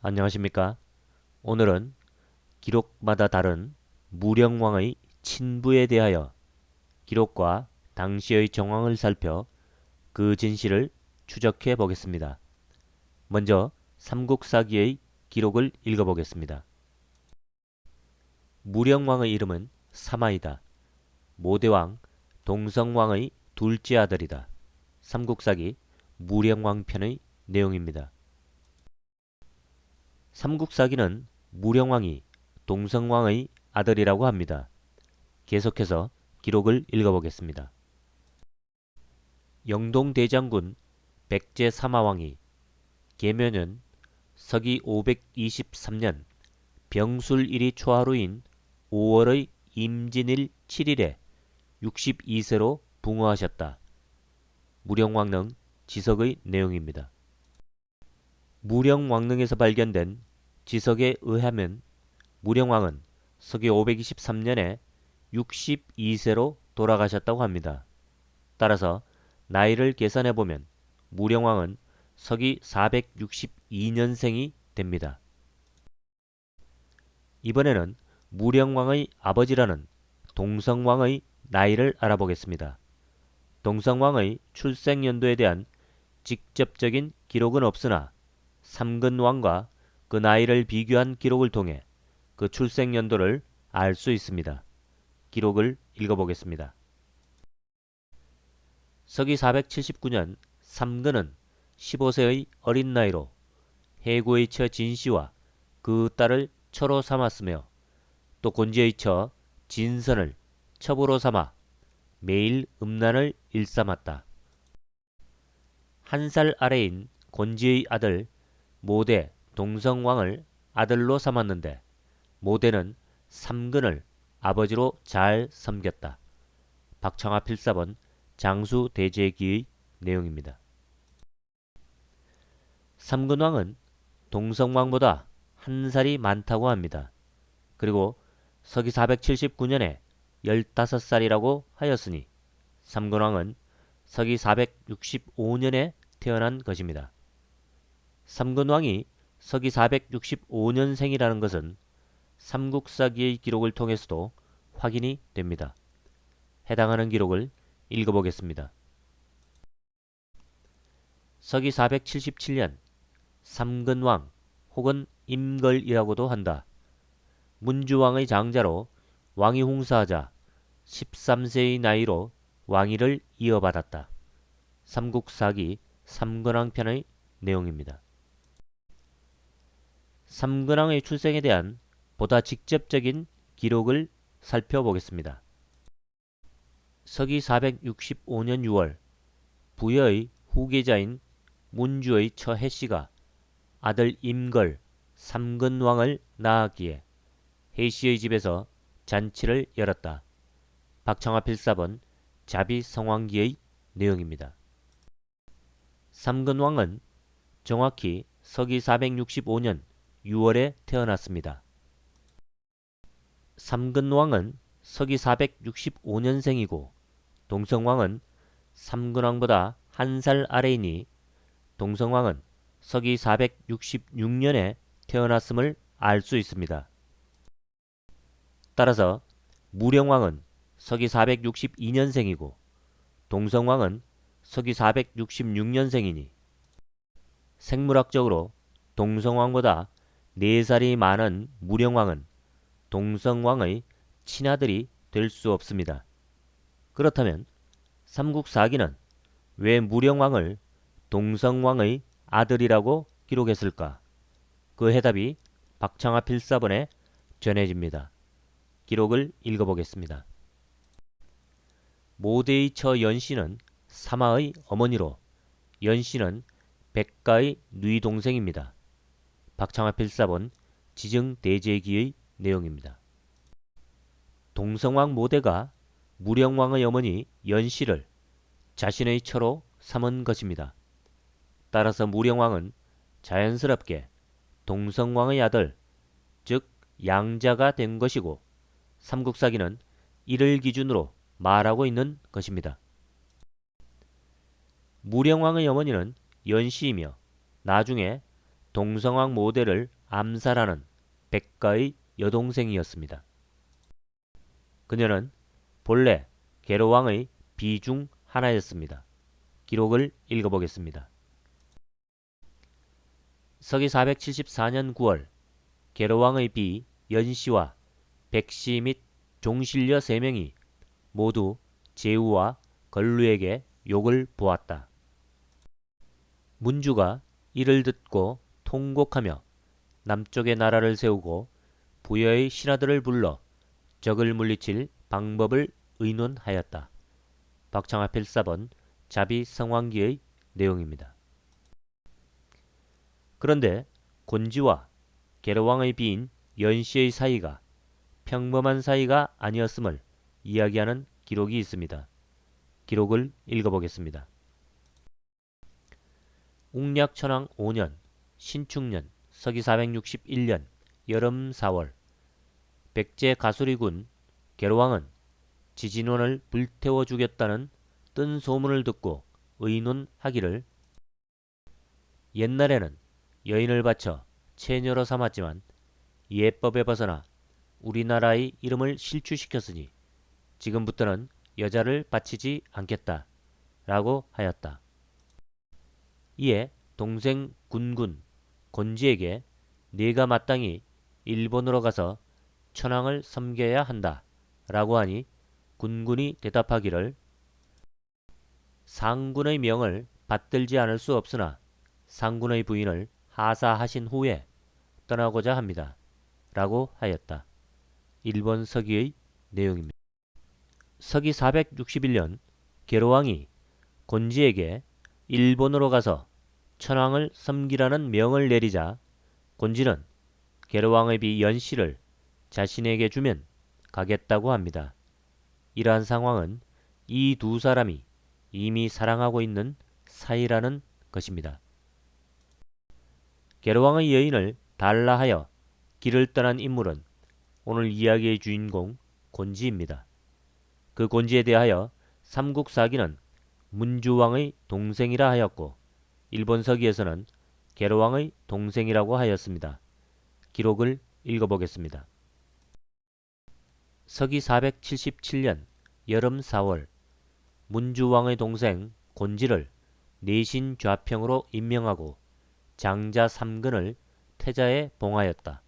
안녕하십니까? 오늘은 기록마다 다른 무령왕의 친부에 대하여 기록과 당시의 정황을 살펴 그 진실을 추적해 보겠습니다. 먼저 삼국사기의 기록을 읽어보겠습니다. 무령왕의 이름은 사마이다. 모대왕 동성왕의 둘째 아들이다. 삼국사기 무령왕편의 내용입니다. 삼국사기는 무령왕이 동성왕의 아들이라고 합니다. 계속해서 기록을 읽어보겠습니다. 영동대장군 백제사마왕이 계면은 서기 523년 병술일이 초하루인 5월의 임진일 7일에 62세로 붕어하셨다. 무령왕릉 지석의 내용입니다. 무령왕릉에서 발견된 지석에 의하면 무령왕은 서기 523년에 62세로 돌아가셨다고 합니다. 따라서 나이를 계산해보면 무령왕은 서기 462년생이 됩니다. 이번에는 무령왕의 아버지라는 동성왕의 나이를 알아보겠습니다. 동성왕의 출생연도에 대한 직접적인 기록은 없으나 삼근왕과 그 나이를 비교한 기록을 통해 그 출생연도를 알 수 있습니다. 기록을 읽어보겠습니다. 서기 479년 삼근은 15세의 어린 나이로 해고의 처 진씨와 그 딸을 처로 삼았으며 또 곤지의 처 진선을 첩으로 삼아 매일 음란을 일삼았다. 한 살 아래인 곤지의 아들 모대 동성왕을 아들로 삼았는데 모대는 삼근을 아버지로 잘 섬겼다. 박청아 필사본 장수대제기의 내용입니다. 삼근왕은 동성왕보다 한 살이 많다고 합니다. 그리고 서기 479년에 15살이라고 하였으니 삼근왕은 서기 465년에 태어난 것입니다. 삼근왕이 서기 465년생이라는 것은 삼국사기의 기록을 통해서도 확인이 됩니다. 해당하는 기록을 읽어보겠습니다. 서기 477년 삼근왕 혹은 임걸이라고도 한다. 문주왕의 장자로 왕위 홍사하자 13세의 나이로 왕위를 이어받았다. 삼국사기 삼근왕편의 내용입니다. 삼근왕의 출생에 대한 보다 직접적인 기록을 살펴보겠습니다. 서기 465년 6월 부여의 후계자인 문주의 처 해씨가 아들 임걸 삼근왕을 낳았기에 해씨의 집에서 잔치를 열었다. 박청아 필사본 자비성왕기의 내용입니다. 삼근왕은 정확히 서기 465년 6월에 태어났습니다. 삼근왕은 서기 465년생이고 동성왕은 삼근왕보다 한 살 아래이니 동성왕은 서기 466년에 태어났음을 알 수 있습니다. 따라서 무령왕은 서기 462년생이고 동성왕은 서기 466년생이니 생물학적으로 동성왕보다 4살이 많은 무령왕은 동성왕의 친아들이 될 수 없습니다. 그렇다면 삼국사기는 왜 무령왕을 동성왕의 아들이라고 기록했을까? 그 해답이 박청아 필사본에 전해집니다. 기록을 읽어보겠습니다. 모대의 처 연씨는 사마의 어머니로 연씨는 백가의 누이 동생입니다. 박청아 필사본 지증대제기의 내용입니다. 동성왕 모대가 무령왕의 어머니 연씨를 자신의 처로 삼은 것입니다. 따라서 무령왕은 자연스럽게 동성왕의 아들, 즉 양자가 된 것이고 삼국사기는 이를 기준으로 말하고 있는 것입니다. 무령왕의 어머니는 연씨이며 나중에 동성왕 모대를 암살하는 백가의 여동생이었습니다. 그녀는 본래 계로왕의 비 중 하나였습니다. 기록을 읽어보겠습니다. 서기 474년 9월 계로왕의 비 연씨와 백씨 및 종실녀 3명이 모두 제후와 걸루에게 욕을 보았다. 문주가 이를 듣고 통곡하며 남쪽에 나라를 세우고 부여의 신하들을 불러 적을 물리칠 방법을 의논하였다. 박창하 필사본 자비성왕기의 내용입니다. 그런데 곤지와 계로왕의 비인 연씨의 사이가 평범한 사이가 아니었음을 이야기하는 기록이 있습니다. 기록을 읽어보겠습니다. 웅략천왕 5년 신축년 서기 461년 여름 4월 백제 가수리군 계로왕은 지진원을 불태워 죽였다는 뜬 소문을 듣고 의논하기를 옛날에는 여인을 바쳐 처녀로 삼았지만 예법에 벗어나 우리나라의 이름을 실추시켰으니 지금부터는 여자를 바치지 않겠다 라고 하였다. 이에 동생 군군 곤지에게 네가 마땅히 일본으로 가서 천황을 섬겨야 한다 라고 하니 군군이 대답하기를 상군의 명을 받들지 않을 수 없으나 상군의 부인을 하사하신 후에 떠나고자 합니다 라고 하였다. 일본 서기의 내용입니다. 서기 461년 계로왕이 곤지에게 일본으로 가서 천황을 섬기라는 명을 내리자 곤지는 계로왕의 비 연씨를 자신에게 주면 가겠다고 합니다. 이러한 상황은 이 두 사람이 이미 사랑하고 있는 사이라는 것입니다. 계로왕의 여인을 달라 하여 길을 떠난 인물은 오늘 이야기의 주인공 곤지입니다. 그 곤지에 대하여 삼국사기는 문주왕의 동생이라 하였고 일본 서기에서는 계로왕의 동생이라고 하였습니다. 기록을 읽어보겠습니다. 서기 477년 여름 4월 문주왕의 동생 곤지를 내신 좌평으로 임명하고 장자 3근을 태자에 봉하였다.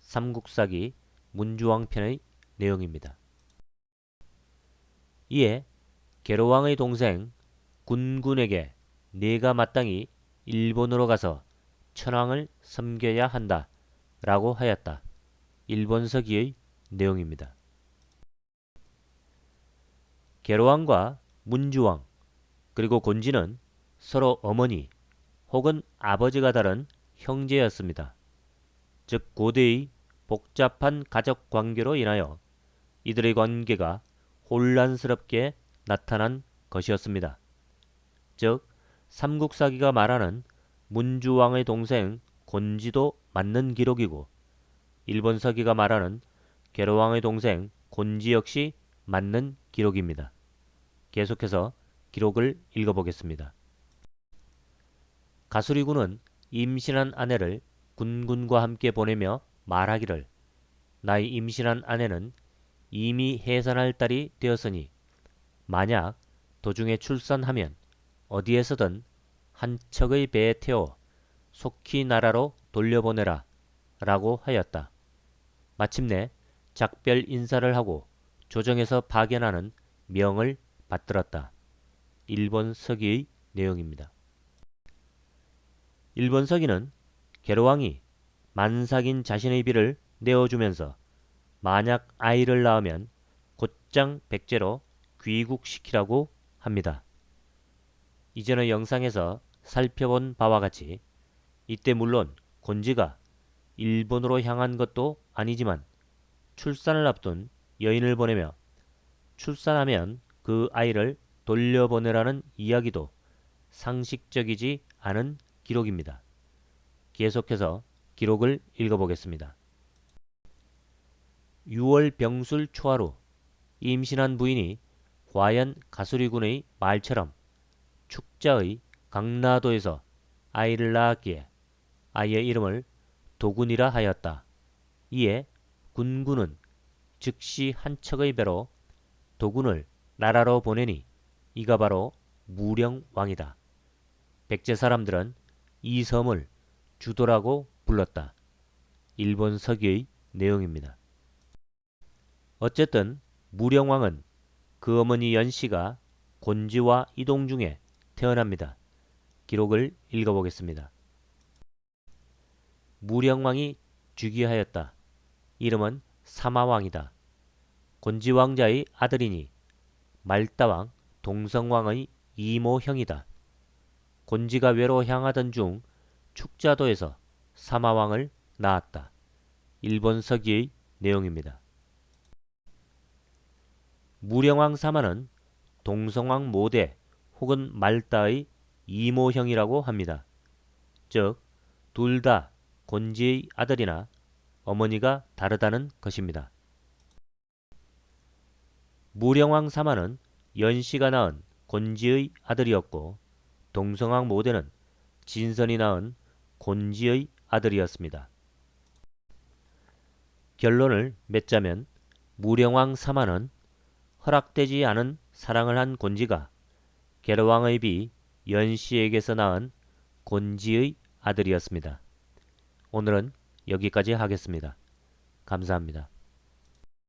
삼국사기 문주왕편의 내용입니다. 이에 계로왕의 동생 군군에게 네가 마땅히 일본으로 가서 천황을 섬겨야 한다 라고 하였다. 일본 서기의 내용입니다. 계로왕과 문주왕 그리고 곤지는 서로 어머니 혹은 아버지가 다른 형제였습니다. 즉 고대의 복잡한 가족 관계로 인하여 이들의 관계가 혼란스럽게 나타난 것이었습니다. 즉 삼국사기가 말하는 문주왕의 동생 곤지도 맞는 기록이고 일본 서기가 말하는 계로왕의 동생 곤지 역시 맞는 기록입니다. 계속해서 기록을 읽어보겠습니다. 가수리군은 임신한 아내를 군군과 함께 보내며 말하기를 나의 임신한 아내는 이미 해산할 딸이 되었으니 만약 도중에 출산하면 어디에서든 한 척의 배에 태워 속히 나라로 돌려보내라 라고 하였다. 마침내 작별 인사를 하고 조정에서 파견하는 명을 받들었다. 일본 서기의 내용입니다. 일본 서기는 계로왕이 만삭인 자신의 비를 내어주면서 만약 아이를 낳으면 곧장 백제로 귀국시키라고 합니다. 이전의 영상에서 살펴본 바와 같이 이때 물론 곤지가 일본으로 향한 것도 아니지만 출산을 앞둔 여인을 보내며 출산하면 그 아이를 돌려보내라는 이야기도 상식적이지 않은 기록입니다. 계속해서 기록을 읽어보겠습니다. 6월 병술 초하루 임신한 부인이 과연 가수리군의 말처럼 축자의 강나도에서 아이를 낳았기에 아이의 이름을 도군이라 하였다. 이에 군군은 즉시 한 척의 배로 도군을 나라로 보내니 이가 바로 무령왕이다. 백제 사람들은 이 섬을 주도라고 불렀다. 일본 서기의 내용입니다. 어쨌든 무령왕은 그 어머니 연씨가 곤지와 이동 중에 태어납니다. 기록을 읽어보겠습니다. 무령왕이 즉위하였다. 이름은 사마왕이다. 곤지왕자의 아들이니 말다왕 동성왕의 이모형이다. 곤지가 외로 향하던 중 축자도에서 사마왕을 낳았다. 일본 서기의 내용입니다. 무령왕 사마는 동성왕 모대 혹은 말다의 이모형이라고 합니다. 즉, 둘 다 곤지의 아들이나 어머니가 다르다는 것입니다. 무령왕 사마는 연씨가 낳은 곤지의 아들이었고 동성왕 모대는 진선이 낳은 곤지의 아들이었습니다. 결론을 맺자면 무령왕 사마는 허락되지 않은 사랑을 한 곤지가 계로왕의 비 연씨에게서 낳은 곤지의 아들이었습니다. 오늘은 여기까지 하겠습니다. 감사합니다.